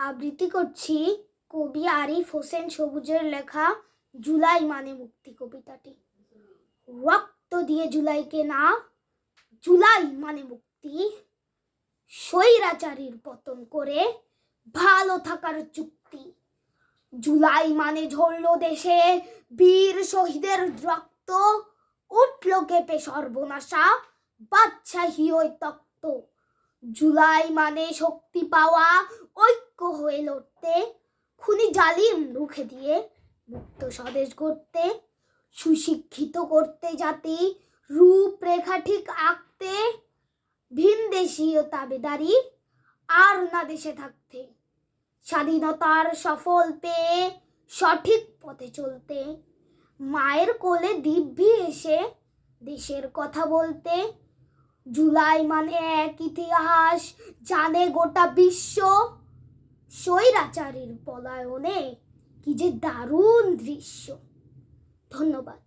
আবৃত্তি করছি কবি আরিফ হোসেন সবুজের লেখা জুলাই মানে মুক্তি কবিতাটি। রক্ত দিয়ে জুলাইকে না, জুলাই মানে মুক্তি। স্বৈরাচারীর পতন করে ভালো থাকার চুক্তি। জুলাই মানে ঝরলো দেশে বীর শহীদের রক্ত, উঠল কেঁপে সর্বনাশা, বাদশাহী ওই তক্ত। জুলাই মানে শক্তি পাওয়া, ঐক্য হয়ে লড়তে, খুনি জালিম রুখে দিয়ে মুক্ত স্বদেশ গড়তে, সুশিক্ষিত করতে জাতি, রূপরেখা ঠিক আঁকতে, ভিনদেশীয় তাবেদারি আর না দেশে থাকতে, স্বাধীনতার সফল পেয়ে সঠিক পথে চলতে, মায়ের কোলে দিব্যি এসে দেশের কথা বলতে। জুলাই মানে এক ইতিহাস জানে গোটা বিশ্ব, স্বৈরাচারীর পলায়নে কি যে দারুণ দৃশ্য। ধন্যবাদ।